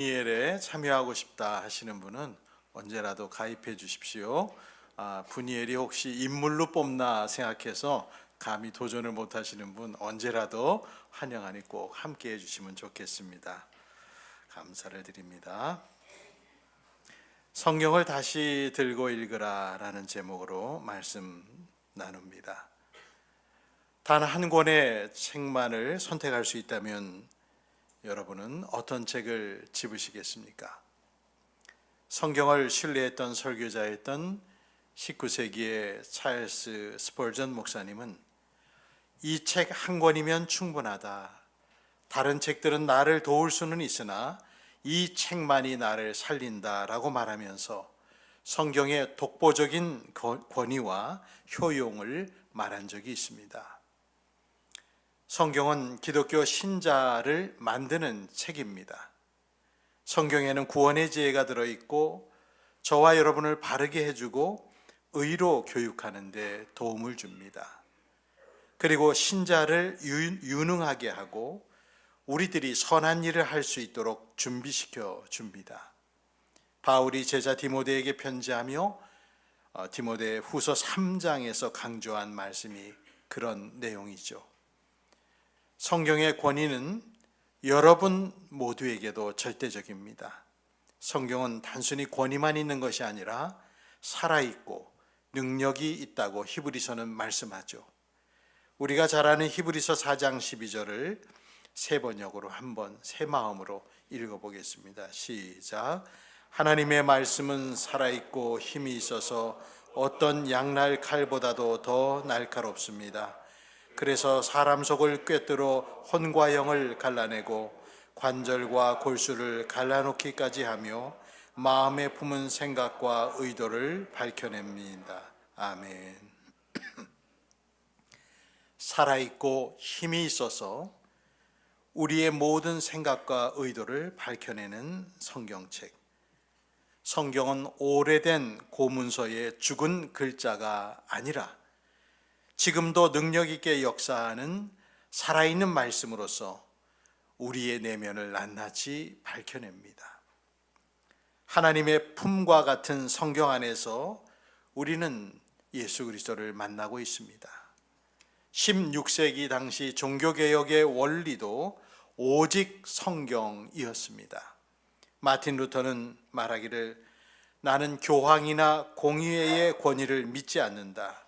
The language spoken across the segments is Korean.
분이엘에 참여하고 싶다 하시는 분은 언제라도 가입해 주십시오. 분이엘이 혹시 인물로 뽑나 생각해서 감히 도전을 못 하시는 분 언제라도 환영하니 꼭 함께 해주시면 좋겠습니다. 감사를 드립니다. 성경을 다시 들고 읽으라 라는 제목으로 말씀 나눕니다. 단 한 권의 책만을 선택할 수 있다면 여러분은 어떤 책을 집으시겠습니까? 성경을 신뢰했던 설교자였던 19세기의 찰스 스펄전 목사님은 이 책 한 권이면 충분하다. 다른 책들은 나를 도울 수는 있으나 이 책만이 나를 살린다라고 말하면서 성경의 독보적인 권위와 효용을 말한 적이 있습니다. 성경은 기독교 신자를 만드는 책입니다. 성경에는 구원의 지혜가 들어있고 저와 여러분을 바르게 해주고 의로 교육하는 데 도움을 줍니다. 그리고 신자를 유능하게 하고 우리들이 선한 일을 할 수 있도록 준비시켜 줍니다. 바울이 제자 디모데에게 편지하며 디모데 후서 3장에서 강조한 말씀이 그런 내용이죠. 성경의 권위는 여러분 모두에게도 절대적입니다. 성경은 단순히 권위만 있는 것이 아니라 살아있고 능력이 있다고 히브리서는 말씀하죠. 우리가 잘 아는 히브리서 4장 12절을 세 번역으로 한번 새 마음으로 읽어보겠습니다. 시작. 하나님의 말씀은 살아있고 힘이 있어서 어떤 양날 칼보다도 더 날카롭습니다. 그래서 사람 속을 꿰뚫어 혼과 영을 갈라내고 관절과 골수를 갈라놓기까지 하며 마음에 품은 생각과 의도를 밝혀냅니다. 아멘. 살아있고 힘이 있어서 우리의 모든 생각과 의도를 밝혀내는 성경책. 성경은 오래된 고문서의 죽은 글자가 아니라 지금도 능력 있게 역사하는 살아있는 말씀으로서 우리의 내면을 낱낱이 밝혀냅니다. 하나님의 품과 같은 성경 안에서 우리는 예수 그리스도를 만나고 있습니다. 16세기 당시 종교개혁의 원리도 오직 성경이었습니다. 마틴 루터는 말하기를 나는 교황이나 공의회의 권위를 믿지 않는다.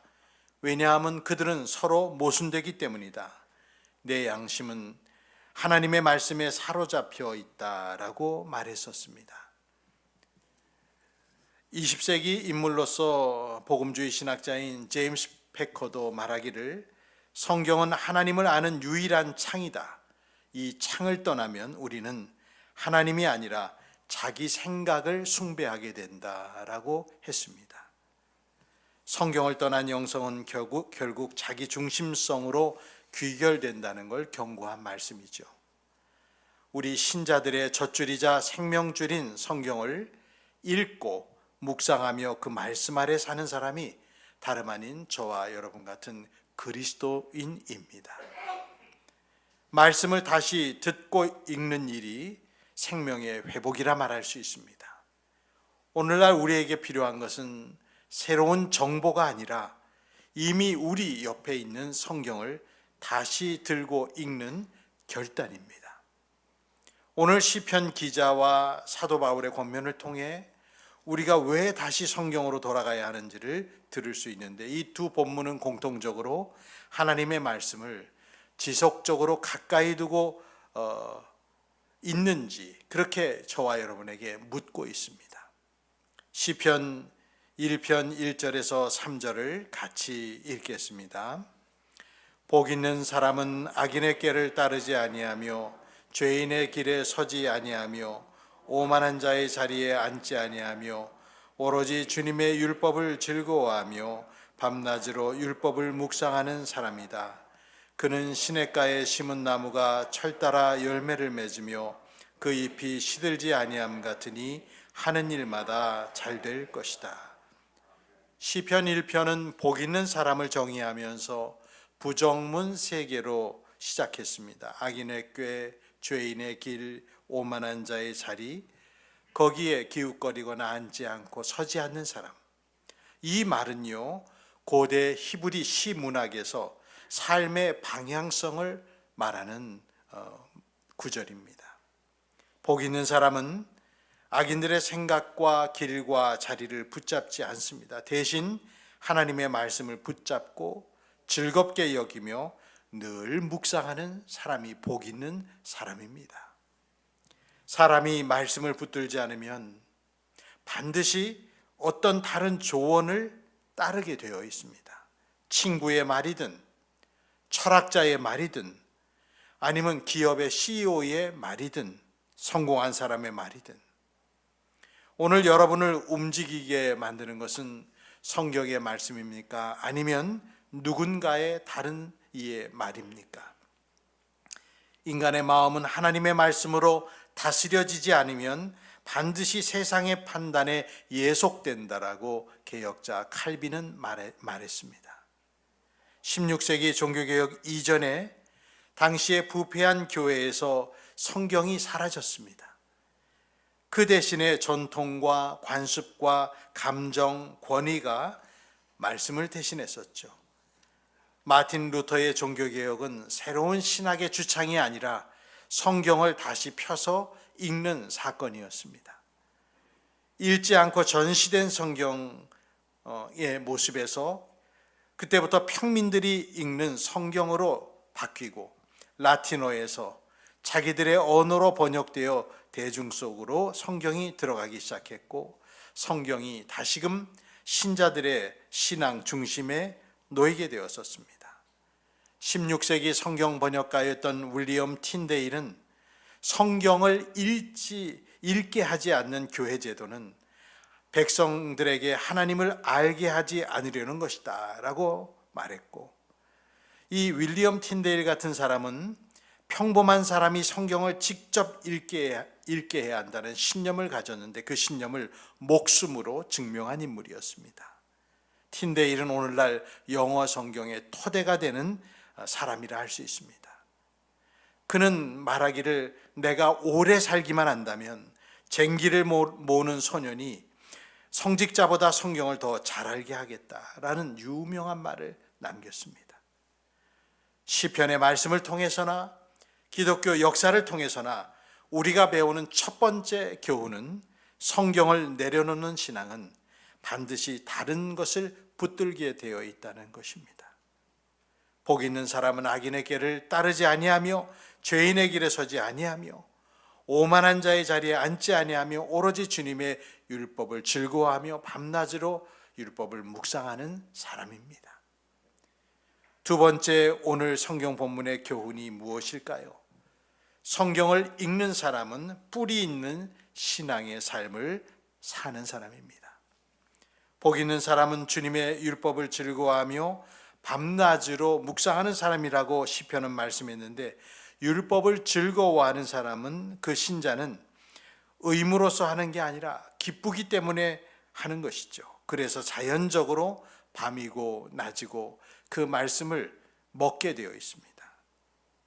왜냐하면 그들은 서로 모순되기 때문이다. 내 양심은 하나님의 말씀에 사로잡혀 있다라고 말했었습니다. 20세기 인물로서 복음주의 신학자인 제임스 패커도 말하기를 성경은 하나님을 아는 유일한 창이다. 이 창을 떠나면 우리는 하나님이 아니라 자기 생각을 숭배하게 된다라고 했습니다. 성경을 떠난 영성은 결국 자기 중심성으로 귀결된다는 걸 경고한 말씀이죠. 우리 신자들의 젖줄이자 생명줄인 성경을 읽고 묵상하며 그 말씀 아래 사는 사람이 다름 아닌 저와 여러분 같은 그리스도인입니다. 말씀을 다시 듣고 읽는 일이 생명의 회복이라 말할 수 있습니다. 오늘날 우리에게 필요한 것은 새로운 정보가 아니라 이미 우리 옆에 있는 성경을 다시 들고 읽는 결단입니다. 오늘 시편 기자와 사도 바울의 권면을 통해 우리가 왜 다시 성경으로 돌아가야 하는지를 들을 수 있는데 이 두 본문은 공통적으로 하나님의 말씀을 지속적으로 가까이 두고 있는지 그렇게 저와 여러분에게 묻고 있습니다. 시편 1편 1절에서 3절을 같이 읽겠습니다. 복 있는 사람은 악인의 꾀를 따르지 아니하며 죄인의 길에 서지 아니하며 오만한 자의 자리에 앉지 아니하며 오로지 주님의 율법을 즐거워하며 밤낮으로 율법을 묵상하는 사람이다. 그는 시냇가에 심은 나무가 철 따라 열매를 맺으며 그 잎이 시들지 아니함 같으니 하는 일마다 잘 될 것이다. 시편 1편은 복 있는 사람을 정의하면서 부정문 3개로 시작했습니다. 악인의 꾀, 죄인의 길, 오만한 자의 자리, 거기에 기웃거리거나 앉지 않고 서지 않는 사람. 이 말은요, 고대 히브리 시 문학에서 삶의 방향성을 말하는 구절입니다. 복 있는 사람은 악인들의 생각과 길과 자리를 붙잡지 않습니다. 대신 하나님의 말씀을 붙잡고 즐겁게 여기며 늘 묵상하는 사람이 복 있는 사람입니다. 사람이 말씀을 붙들지 않으면 반드시 어떤 다른 조언을 따르게 되어 있습니다. 친구의 말이든 철학자의 말이든 아니면 기업의 CEO의 말이든 성공한 사람의 말이든 오늘 여러분을 움직이게 만드는 것은 성경의 말씀입니까? 아니면 누군가의 다른 이의 말입니까? 인간의 마음은 하나님의 말씀으로 다스려지지 않으면 반드시 세상의 판단에 예속된다라고 개혁자 칼빈은 말했습니다. 16세기 종교개혁 이전에 당시에 부패한 교회에서 성경이 사라졌습니다. 그 대신에 전통과 관습과 감정, 권위가 말씀을 대신했었죠. 마틴 루터의 종교개혁은 새로운 신학의 주창이 아니라 성경을 다시 펴서 읽는 사건이었습니다. 읽지 않고 전시된 성경의 모습에서 그때부터 평민들이 읽는 성경으로 바뀌고 라틴어에서 자기들의 언어로 번역되어 대중 속으로 성경이 들어가기 시작했고 성경이 다시금 신자들의 신앙 중심에 놓이게 되었었습니다. 16세기 성경 번역가였던 윌리엄 틴데일은 성경을 읽게 하지 않는 교회 제도는 백성들에게 하나님을 알게 하지 않으려는 것이다 라고 말했고, 이 윌리엄 틴데일 같은 사람은 평범한 사람이 성경을 직접 읽게 해야 한다는 신념을 가졌는데 그 신념을 목숨으로 증명한 인물이었습니다. 틴데일은 오늘날 영어 성경의 토대가 되는 사람이라 할 수 있습니다. 그는 말하기를 내가 오래 살기만 한다면 쟁기를 모으는 소년이 성직자보다 성경을 더 잘 알게 하겠다라는 유명한 말을 남겼습니다. 시편의 말씀을 통해서나 기독교 역사를 통해서나 우리가 배우는 첫 번째 교훈은 성경을 내려놓는 신앙은 반드시 다른 것을 붙들게 되어 있다는 것입니다. 복 있는 사람은 악인의 길을 따르지 아니하며 죄인의 길에 서지 아니하며 오만한 자의 자리에 앉지 아니하며 오로지 주님의 율법을 즐거워하며 밤낮으로 율법을 묵상하는 사람입니다. 두 번째, 오늘 성경 본문의 교훈이 무엇일까요? 성경을 읽는 사람은 뿌리 있는 신앙의 삶을 사는 사람입니다. 복 있는 사람은 주님의 율법을 즐거워하며 밤낮으로 묵상하는 사람이라고 시편은 말씀했는데, 율법을 즐거워하는 사람은, 그 신자는 의무로서 하는 게 아니라 기쁘기 때문에 하는 것이죠. 그래서 자연적으로 밤이고 낮이고 그 말씀을 먹게 되어 있습니다.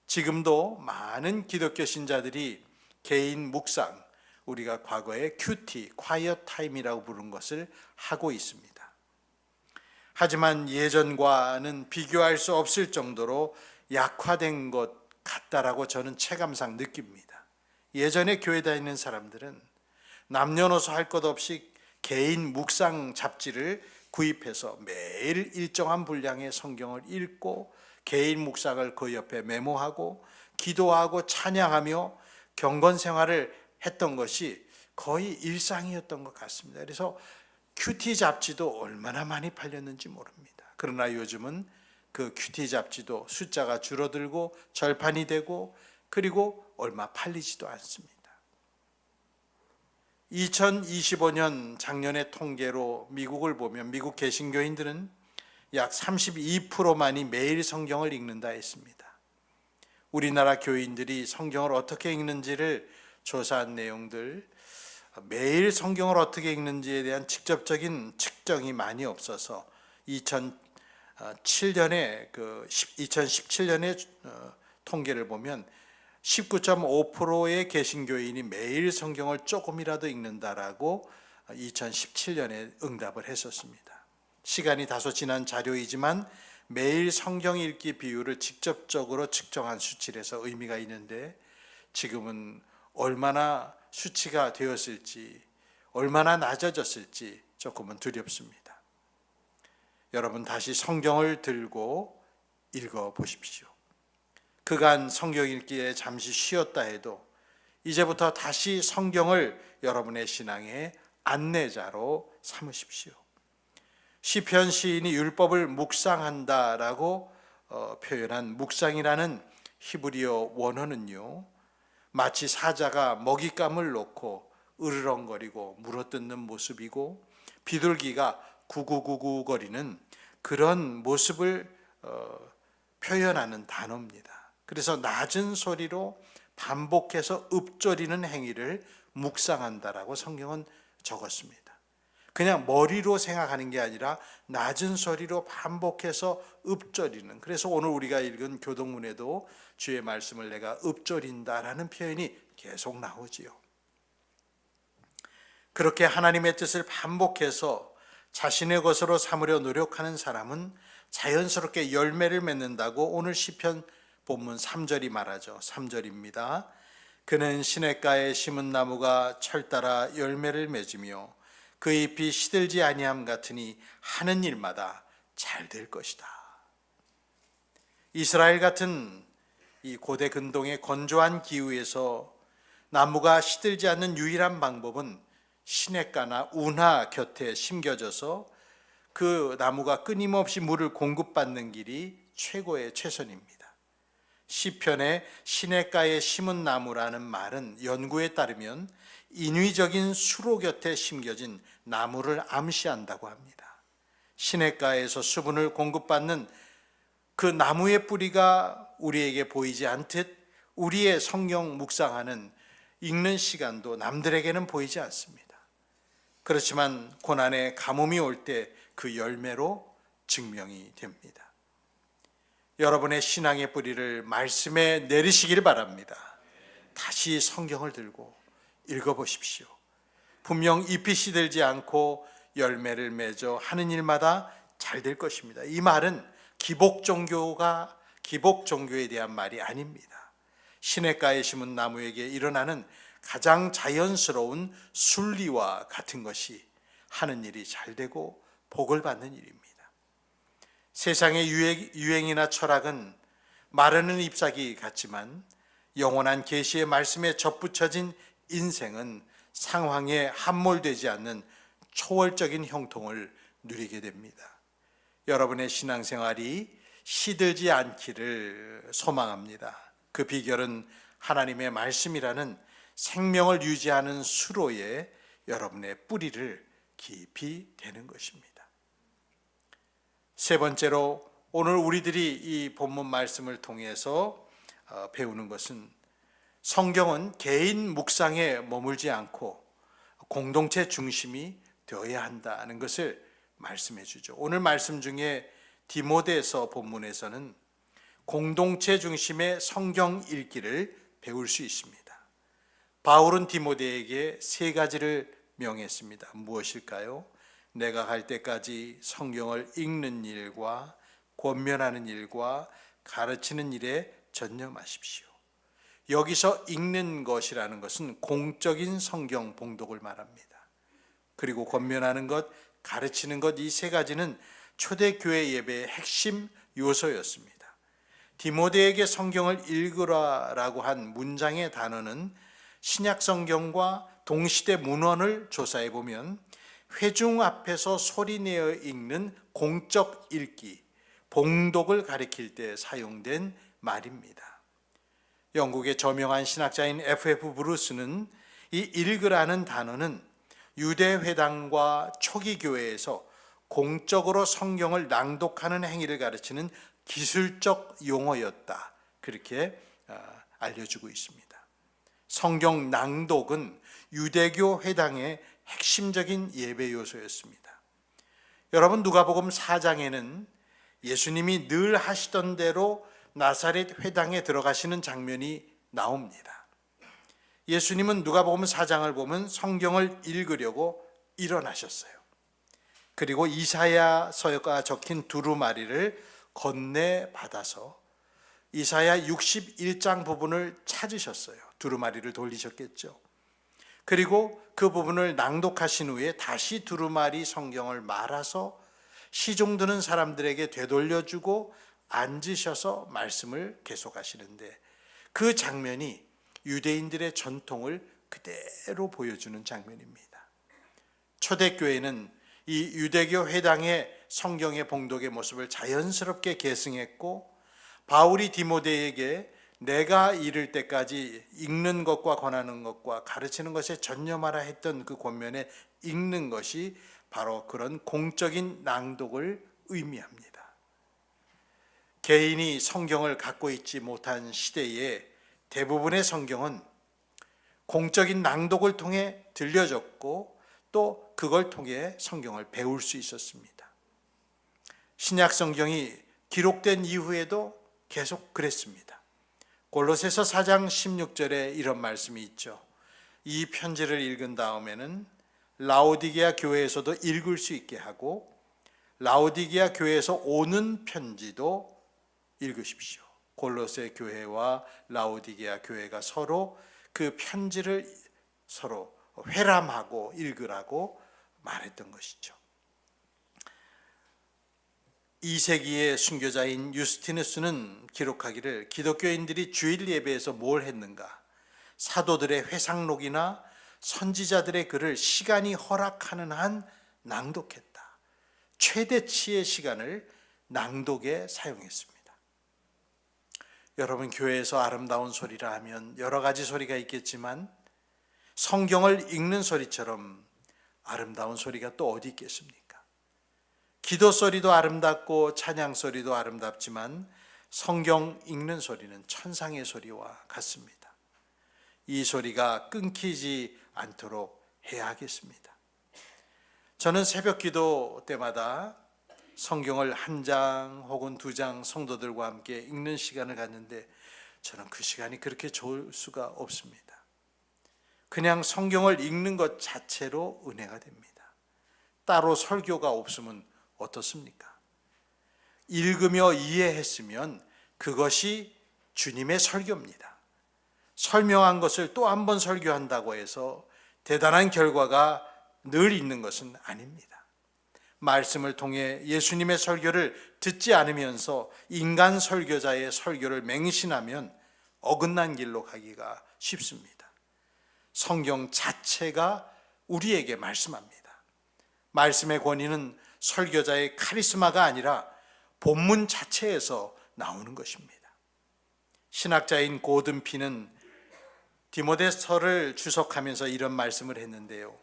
지금도 많은 기독교 신자들이 개인 묵상, 우리가 과거에 QT, quiet time이라고 부른 것을 하고 있습니다. 하지만 예전과는 비교할 수 없을 정도로 약화된 것 같다라고 저는 체감상 느낍니다. 예전에 교회 다니는 사람들은 남녀노소 할 것 없이 개인 묵상 잡지를 구입해서 매일 일정한 분량의 성경을 읽고 개인 묵상을 그 옆에 메모하고 기도하고 찬양하며 경건 생활을 했던 것이 거의 일상이었던 것 같습니다. 그래서 큐티 잡지도 얼마나 많이 팔렸는지 모릅니다. 그러나 요즘은 그 큐티 잡지도 숫자가 줄어들고 절판이 되고 그리고 얼마 팔리지도 않습니다. 2025년 작년의 통계로 미국을 보면 미국 개신교인들은 약 32%만이 매일 성경을 읽는다 했습니다. 우리나라 교인들이 성경을 어떻게 읽는지를 조사한 내용들, 매일 성경을 어떻게 읽는지에 대한 직접적인 측정이 많이 없어서 2017년의 통계를 보면 19.5%의 개신교인이 매일 성경을 조금이라도 읽는다라고 2017년에 응답을 했었습니다. 시간이 다소 지난 자료이지만 매일 성경 읽기 비율을 직접적으로 측정한 수치라서 의미가 있는데 지금은 얼마나 수치가 되었을지, 얼마나 낮아졌을지 조금은 두렵습니다. 여러분 다시 성경을 들고 읽어 보십시오. 그간 성경 읽기에 잠시 쉬었다 해도 이제부터 다시 성경을 여러분의 신앙의 안내자로 삼으십시오. 시편 시인이 율법을 묵상한다라고 표현한 묵상이라는 히브리어 원어는요, 마치 사자가 먹잇감을 놓고 으르렁거리고 물어뜯는 모습이고 비둘기가 구구구구거리는 그런 모습을 표현하는 단어입니다. 그래서 낮은 소리로 반복해서 읊조리는 행위를 묵상한다라고 성경은 적었습니다. 그냥 머리로 생각하는 게 아니라 낮은 소리로 반복해서 읊조리는, 그래서 오늘 우리가 읽은 교동문에도 주의 말씀을 내가 읊조린다라는 표현이 계속 나오지요. 그렇게 하나님의 뜻을 반복해서 자신의 것으로 삼으려 노력하는 사람은 자연스럽게 열매를 맺는다고 오늘 시편 본문 3절이 말하죠. 3절입니다. 그는 시냇가에 심은 나무가 철 따라 열매를 맺으며 그 잎이 시들지 아니함 같으니 하는 일마다 잘 될 것이다. 이스라엘 같은 이 고대 근동의 건조한 기후에서 나무가 시들지 않는 유일한 방법은 시냇가나 운하 곁에 심겨져서 그 나무가 끊임없이 물을 공급받는 길이 최선입니다. 시편에 시냇가에 심은 나무라는 말은 연구에 따르면 인위적인 수로 곁에 심겨진 나무를 암시한다고 합니다. 시냇가에서 수분을 공급받는 그 나무의 뿌리가 우리에게 보이지 않듯 우리의 성경 묵상하는 읽는 시간도 남들에게는 보이지 않습니다. 그렇지만 고난의 가뭄이 올 때 그 열매로 증명이 됩니다. 여러분의 신앙의 뿌리를 말씀에 내리시길 바랍니다. 다시 성경을 들고 읽어보십시오. 분명 잎이 시들지 않고 열매를 맺어 하는 일마다 잘 될 것입니다. 이 말은 기복 종교에 대한 말이 아닙니다. 시냇가에 심은 나무에게 일어나는 가장 자연스러운 순리와 같은 것이 하는 일이 잘 되고 복을 받는 일입니다. 세상의 유행이나 철학은 마르는 잎사귀 같지만 영원한 계시의 말씀에 접붙여진 인생은 상황에 함몰되지 않는 초월적인 형통을 누리게 됩니다. 여러분의 신앙생활이 시들지 않기를 소망합니다. 그 비결은 하나님의 말씀이라는 생명을 유지하는 수로에 여러분의 뿌리를 깊이 대는 것입니다. 세 번째로 오늘 우리들이 이 본문 말씀을 통해서 배우는 것은 성경은 개인 묵상에 머물지 않고 공동체 중심이 되어야 한다는 것을 말씀해 주죠. 오늘 말씀 중에 디모데서 본문에서는 공동체 중심의 성경 읽기를 배울 수 있습니다. 바울은 디모데에게 세 가지를 명했습니다. 무엇일까요? 내가 갈 때까지 성경을 읽는 일과 권면하는 일과 가르치는 일에 전념하십시오. 여기서 읽는 것이라는 것은 공적인 성경 봉독을 말합니다. 그리고 권면하는 것, 가르치는 것, 이 세 가지는 초대교회 예배의 핵심 요소였습니다. 디모데에게 성경을 읽으라라고 한 문장의 단어는 신약 성경과 동시대 문헌을 조사해 보면 회중 앞에서 소리내어 읽는 공적 읽기, 봉독을 가리킬 때 사용된 말입니다. 영국의 저명한 신학자인 F.F. 브루스는 이 읽으라는 단어는 유대회당과 초기 교회에서 공적으로 성경을 낭독하는 행위를 가르치는 기술적 용어였다, 그렇게 알려주고 있습니다. 성경 낭독은 유대교 회당의 핵심적인 예배 요소였습니다. 여러분, 누가복음 4장에는 예수님이 늘 하시던 대로 나사렛 회당에 들어가시는 장면이 나옵니다. 예수님은 누가복음 4장을 보면 성경을 읽으려고 일어나셨어요. 그리고 이사야서가 적힌 두루마리를 건네받아서 이사야 61장 부분을 찾으셨어요. 두루마리를 돌리셨겠죠. 그리고 그 부분을 낭독하신 후에 다시 두루마리 성경을 말아서 시종 드는 사람들에게 되돌려주고 앉으셔서 말씀을 계속하시는데, 그 장면이 유대인들의 전통을 그대로 보여주는 장면입니다. 초대교회는 이 유대교 회당의 성경의 봉독의 모습을 자연스럽게 계승했고, 바울이 디모데에게 내가 이를 때까지 읽는 것과 권하는 것과 가르치는 것에 전념하라 했던 그 권면에 읽는 것이 바로 그런 공적인 낭독을 의미합니다. 개인이 성경을 갖고 있지 못한 시대에 대부분의 성경은 공적인 낭독을 통해 들려졌고 또 그걸 통해 성경을 배울 수 있었습니다. 신약 성경이 기록된 이후에도 계속 그랬습니다. 골로새서 4장 16절에 이런 말씀이 있죠. 이 편지를 읽은 다음에는 라오디게아 교회에서도 읽을 수 있게 하고 라오디게아 교회에서 오는 편지도 읽으십시오. 골로새 교회와 라오디게아 교회가 서로 그 편지를 서로 회람하고 읽으라고 말했던 것이죠. 2세기의 순교자인 유스티누스는 기록하기를 기독교인들이 주일 예배에서 뭘 했는가? 사도들의 회상록이나 선지자들의 글을 시간이 허락하는 한 낭독했다. 최대치의 시간을 낭독에 사용했습니다. 여러분, 교회에서 아름다운 소리라 하면 여러 가지 소리가 있겠지만 성경을 읽는 소리처럼 아름다운 소리가 또 어디 있겠습니까? 기도 소리도 아름답고 찬양 소리도 아름답지만 성경 읽는 소리는 천상의 소리와 같습니다. 이 소리가 끊기지 않도록 해야 하겠습니다. 저는 새벽 기도 때마다 성경을 한 장 혹은 두 장 성도들과 함께 읽는 시간을 갖는데 저는 그 시간이 그렇게 좋을 수가 없습니다. 그냥 성경을 읽는 것 자체로 은혜가 됩니다. 따로 설교가 없으면 어떻습니까? 읽으며 이해했으면 그것이 주님의 설교입니다. 설명한 것을 또 한 번 설교한다고 해서 대단한 결과가 늘 있는 것은 아닙니다. 말씀을 통해 예수님의 설교를 듣지 않으면서 인간 설교자의 설교를 맹신하면 어긋난 길로 가기가 쉽습니다. 성경 자체가 우리에게 말씀합니다. 말씀의 권위는 설교자의 카리스마가 아니라 본문 자체에서 나오는 것입니다. 신학자인 고든 피는 디모데서를 주석하면서 이런 말씀을 했는데요.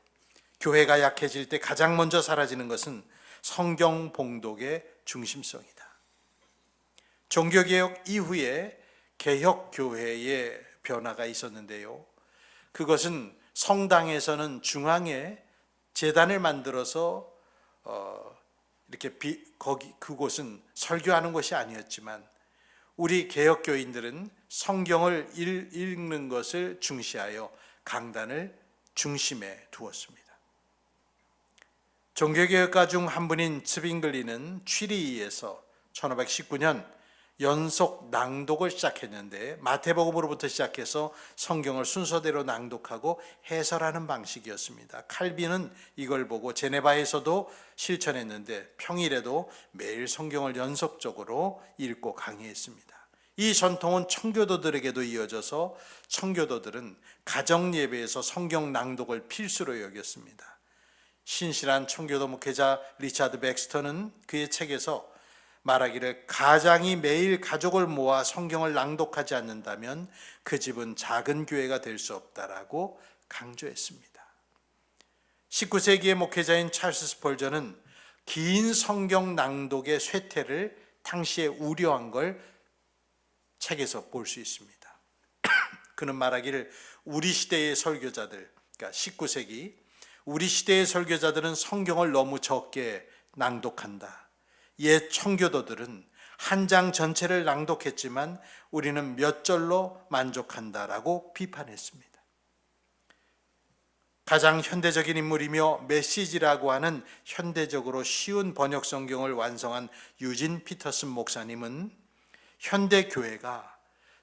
교회가 약해질 때 가장 먼저 사라지는 것은 성경 봉독의 중심성이다. 종교개혁 이후에 개혁교회의 변화가 있었는데요. 그것은 성당에서는 중앙에 제단을 만들어서 그곳은 설교하는 것이 아니었지만 우리 개혁교인들은 성경을 읽는 것을 중시하여 강단을 중심에 두었습니다. 종교개혁가 중 한 분인 츠빙글리는 취리히에서 1519년 연속 낭독을 시작했는데 마태복음으로부터 시작해서 성경을 순서대로 낭독하고 해설하는 방식이었습니다. 칼빈은 이걸 보고 제네바에서도 실천했는데 평일에도 매일 성경을 연속적으로 읽고 강의했습니다. 이 전통은 청교도들에게도 이어져서 청교도들은 가정 예배에서 성경 낭독을 필수로 여겼습니다. 신실한 청교도 목회자 리차드 백스터는 그의 책에서 말하기를 가장이 매일 가족을 모아 성경을 낭독하지 않는다면 그 집은 작은 교회가 될 수 없다라고 강조했습니다. 19세기의 목회자인 찰스 스펄전은 긴 성경 낭독의 쇠퇴를 당시에 우려한 걸 책에서 볼 수 있습니다. 그는 말하기를 우리 시대의 설교자들, 그러니까 19세기 우리 시대의 설교자들은 성경을 너무 적게 낭독한다. 옛 청교도들은 한 장 전체를 낭독했지만 우리는 몇 절로 만족한다라고 비판했습니다. 가장 현대적인 인물이며 메시지라고 하는 현대적으로 쉬운 번역 성경을 완성한 유진 피터슨 목사님은 현대 교회가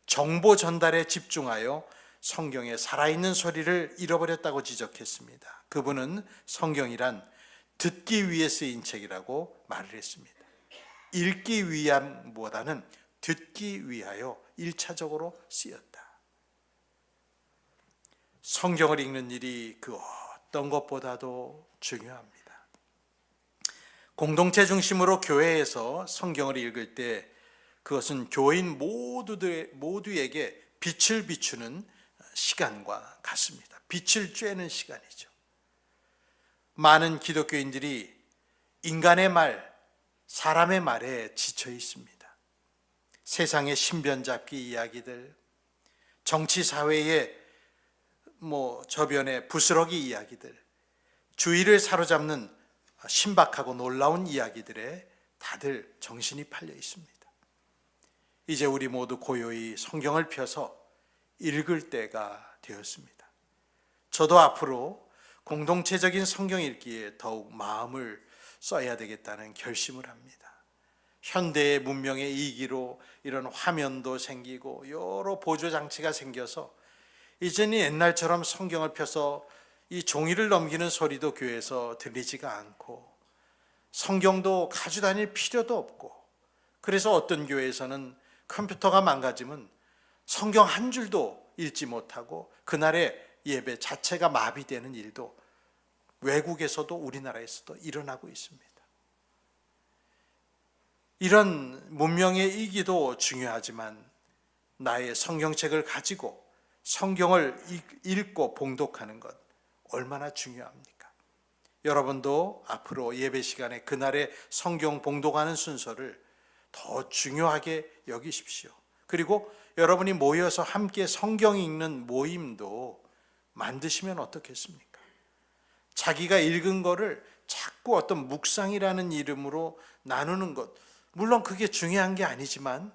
정보 전달에 집중하여 성경의 살아있는 소리를 잃어버렸다고 지적했습니다. 그분은 성경이란 듣기 위해 쓰인 책이라고 말을 했습니다. 읽기 위함보다는 듣기 위하여 1차적으로 쓰였다. 성경을 읽는 일이 그 어떤 것보다도 중요합니다. 공동체 중심으로 교회에서 성경을 읽을 때 그것은 교인 모두에게 빛을 비추는 시간과 같습니다. 빛을 쬐는 시간이죠. 많은 기독교인들이 인간의 말, 사람의 말에 지쳐 있습니다. 세상의 신변잡기 이야기들, 정치 사회의 저변의 부스러기 이야기들, 주의를 사로잡는 신박하고 놀라운 이야기들에 다들 정신이 팔려 있습니다. 이제 우리 모두 고요히 성경을 펴서 읽을 때가 되었습니다. 저도 앞으로 공동체적인 성경 읽기에 더욱 마음을 써야 되겠다는 결심을 합니다. 현대의 문명의 이기로 이런 화면도 생기고 여러 보조 장치가 생겨서 이제는 옛날처럼 성경을 펴서 이 종이를 넘기는 소리도 교회에서 들리지가 않고 성경도 가지고 다닐 필요도 없고, 그래서 어떤 교회에서는 컴퓨터가 망가지면 성경 한 줄도 읽지 못하고 그날의 예배 자체가 마비되는 일도 외국에서도 우리나라에서도 일어나고 있습니다. 이런 문명의 이기도 중요하지만 나의 성경책을 가지고 성경을 읽고 봉독하는 것 얼마나 중요합니까? 여러분도 앞으로 예배 시간에 그날의 성경 봉독하는 순서를 더 중요하게 여기십시오. 그리고 여러분이 모여서 함께 성경 읽는 모임도 만드시면 어떻겠습니까? 자기가 읽은 거를 자꾸 어떤 묵상이라는 이름으로 나누는 것, 물론 그게 중요한 게 아니지만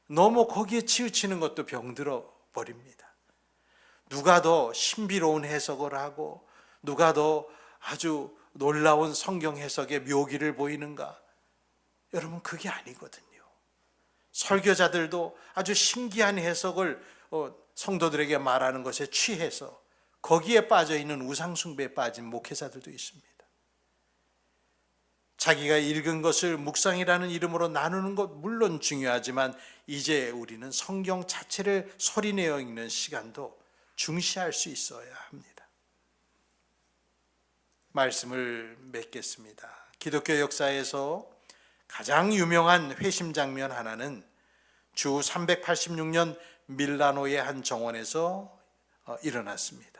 너무 거기에 치우치는 것도 병들어 버립니다. 누가 더 신비로운 해석을 하고 누가 더 아주 놀라운 성경 해석의 묘기를 보이는가? 여러분, 그게 아니거든요. 설교자들도 아주 신기한 해석을 성도들에게 말하는 것에 취해서 거기에 빠져있는 우상숭배에 빠진 목회자들도 있습니다. 자기가 읽은 것을 묵상이라는 이름으로 나누는 것 물론 중요하지만 이제 우리는 성경 자체를 소리내어 읽는 시간도 중시할 수 있어야 합니다. 말씀을 맺겠습니다. 기독교 역사에서 가장 유명한 회심 장면 하나는 주 386년 밀라노의 한 정원에서 일어났습니다.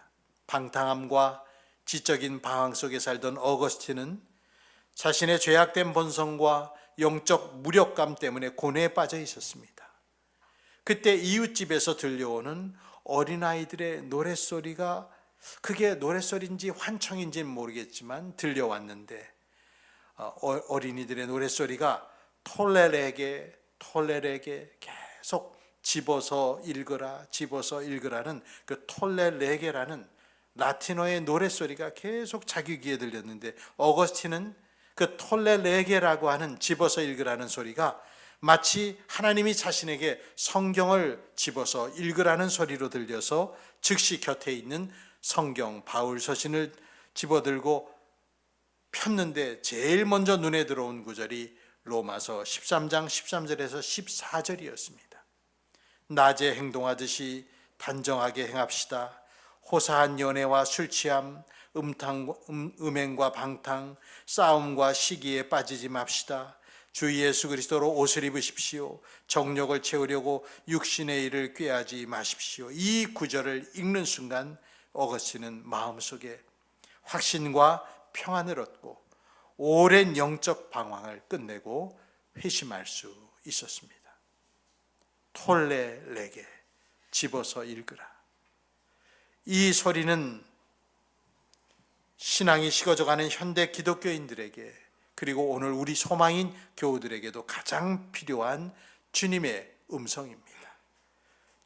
방탕함과 지적인 방황 속에 살던 어거스틴은 자신의 죄악된 본성과 영적 무력감 때문에 고뇌에 빠져 있었습니다. 그때 이웃집에서 들려오는 어린아이들의 노랫소리가, 그게 노랫소리인지 환청인지는 모르겠지만 들려왔는데 어린이들의 노랫소리가 톨레레게 계속 집어서 읽으라는 그 톨레레게라는 라틴어의 노랫소리가 계속 자기 귀에 들렸는데 어거스틴은 그 톨레레게라고 하는 집어서 읽으라는 소리가 마치 하나님이 자신에게 성경을 집어서 읽으라는 소리로 들려서 즉시 곁에 있는 성경 바울 서신을 집어들고 폈는데 제일 먼저 눈에 들어온 구절이 로마서 13장 13절에서 14절이었습니다. 낮에 행동하듯이 단정하게 행합시다. 호사한 연애와 술취함, 음행과 방탕, 싸움과 시기에 빠지지 맙시다. 주 예수 그리스도로 옷을 입으십시오. 정욕을 채우려고 육신의 일을 꾀하지 마십시오. 이 구절을 읽는 순간 어거스틴은 마음속에 확신과 평안을 얻고 오랜 영적 방황을 끝내고 회심할 수 있었습니다. 톨레레게, 집어서 읽으라. 이 소리는 신앙이 식어져가는 현대 기독교인들에게, 그리고 오늘 우리 소망인 교우들에게도 가장 필요한 주님의 음성입니다.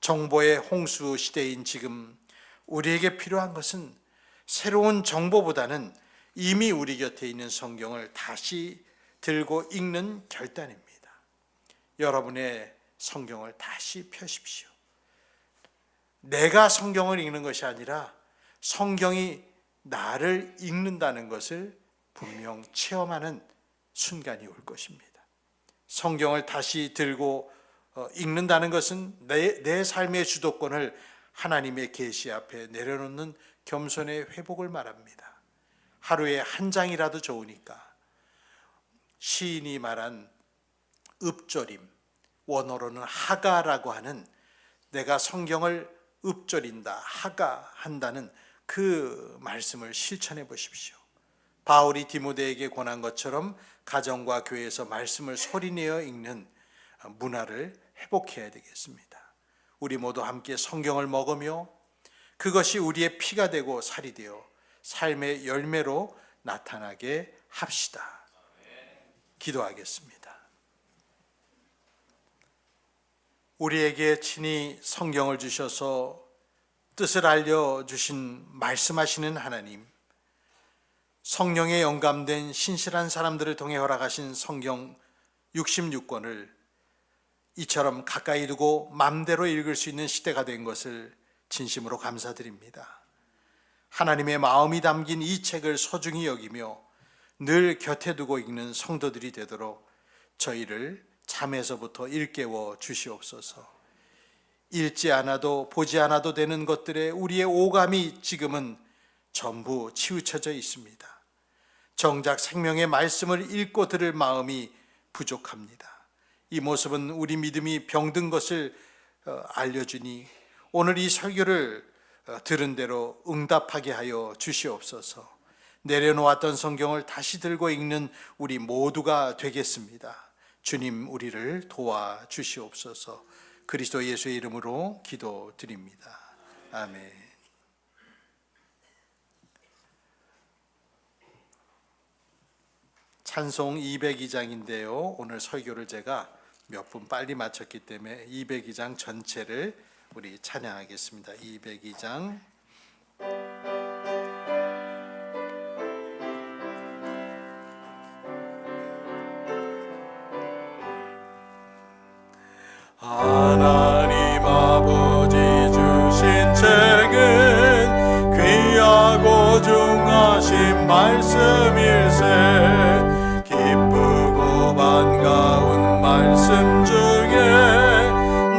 정보의 홍수 시대인 지금 우리에게 필요한 것은 새로운 정보보다는 이미 우리 곁에 있는 성경을 다시 들고 읽는 결단입니다. 여러분의 성경을 다시 펴십시오. 내가 성경을 읽는 것이 아니라 성경이 나를 읽는다는 것을 분명 체험하는 순간이 올 것입니다. 성경을 다시 들고 읽는다는 것은 내 삶의 주도권을 하나님의 계시 앞에 내려놓는 겸손의 회복을 말합니다. 하루에 한 장이라도 좋으니까 시인이 말한 읍조림, 원어로는 하가라고 하는, 내가 성경을 읍조린다, 하가한다는 그 말씀을 실천해 보십시오. 바울이 디모데에게 권한 것처럼 가정과 교회에서 말씀을 소리내어 읽는 문화를 회복해야 되겠습니다. 우리 모두 함께 성경을 먹으며 그것이 우리의 피가 되고 살이 되어 삶의 열매로 나타나게 합시다. 기도하겠습니다. 우리에게 친히 성경을 주셔서 뜻을 알려주신 말씀하시는 하나님, 성령에 영감된 신실한 사람들을 통해 허락하신 성경 66권을 이처럼 가까이 두고 마음대로 읽을 수 있는 시대가 된 것을 진심으로 감사드립니다. 하나님의 마음이 담긴 이 책을 소중히 여기며 늘 곁에 두고 읽는 성도들이 되도록 저희를 잠에서부터 일깨워 주시옵소서. 읽지 않아도 보지 않아도 되는 것들에 우리의 오감이 지금은 전부 치우쳐져 있습니다. 정작 생명의 말씀을 읽고 들을 마음이 부족합니다. 이 모습은 우리 믿음이 병든 것을 알려주니 오늘 이 설교를 들은 대로 응답하게 하여 주시옵소서. 내려놓았던 성경을 다시 들고 읽는 우리 모두가 되겠습니다. 주님, 우리를 도와주시옵소서. 그리스도 예수의 이름으로 기도드립니다. 아멘. 찬송 202장인데요. 오늘 설교를 제가 몇 분 빨리 마쳤기 때문에 202장 전체를 우리 찬양하겠습니다. 202장. 하나님 아버지 주신 책은 귀하고 중하신 말씀일세. 기쁘고 반가운 말씀 중에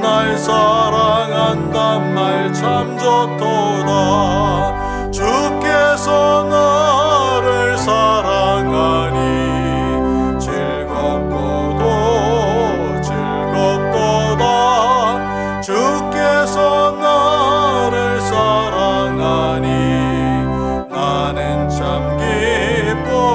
날 사랑한단 말 참 좋도다. 주께서 나를 사랑하니 즐겁고도 즐겁도다. 주께서 나를 사랑하니 나는 참 기뻐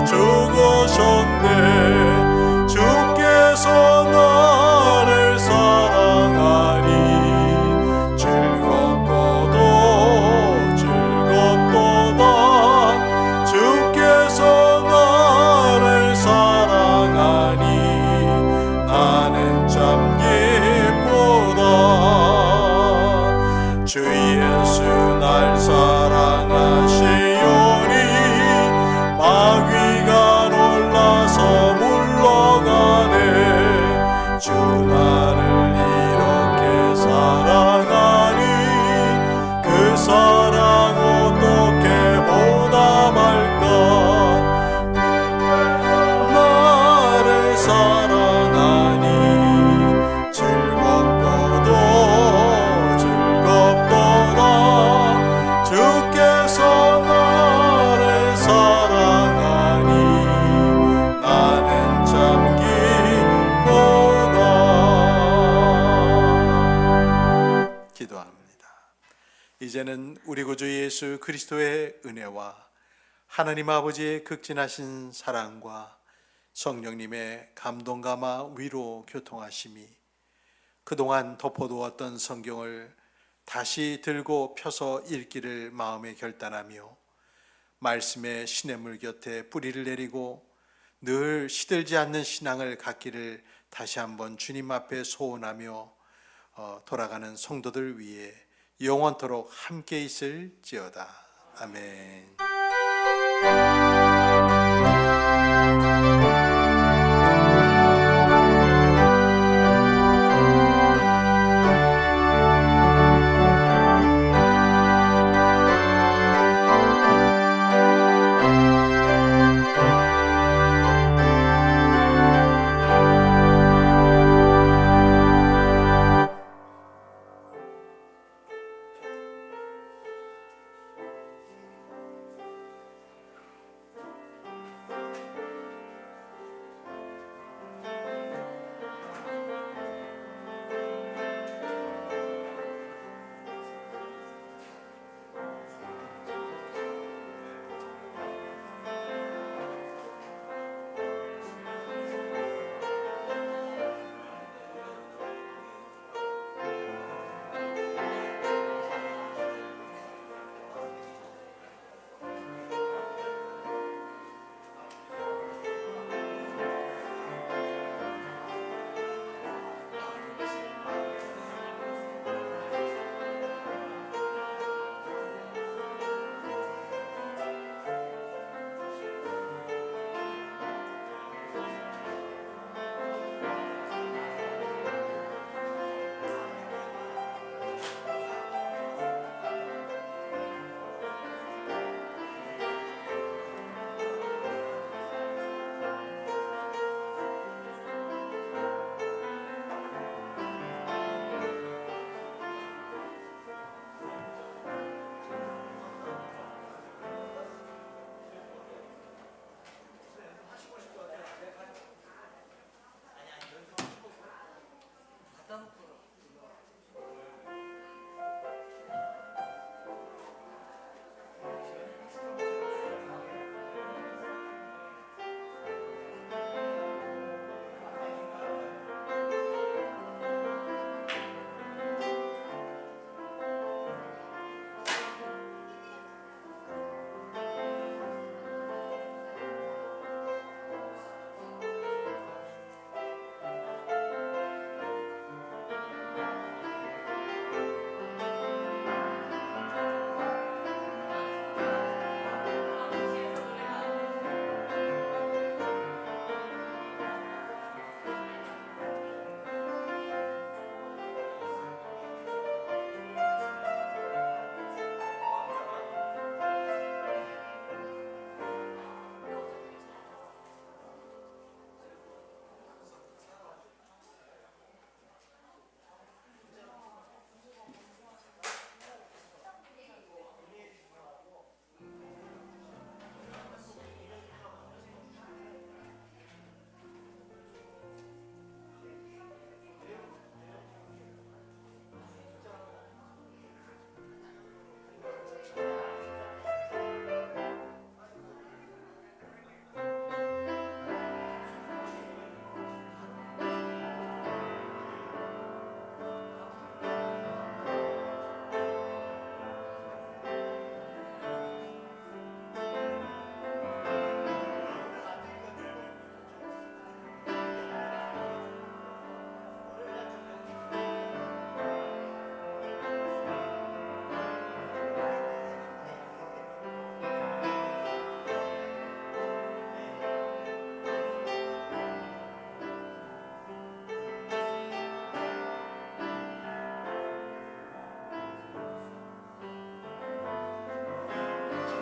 죽으셨네. 주께서 나를 사랑하니 즐겁도다 즐겁도다. 주께서 나를 사랑하니 나는 참 기쁘다. 주 예수 날 사랑하시오니 마귀가 놀라서 물러가네. 주 나를 이렇게 사랑하니 그 사랑 어떻게 보답할까. 나를 사랑하니 즐겁고도 즐겁도다. 주께서 나를 사랑하니 나는 참 기쁘다. 기도합니다. 이제는 우리 구주 예수 그리스도의 은혜와 하나님 아버지의 극진하신 사랑과 성령님의 감동감화 위로 교통하심이 그동안 덮어두었던 성경을 다시 들고 펴서 읽기를 마음에 결단하며 말씀의 시냇물 곁에 뿌리를 내리고 늘 시들지 않는 신앙을 갖기를 다시 한번 주님 앞에 소원하며 돌아가는 성도들 위해 영원토록 함께 있을지어다. 아멘.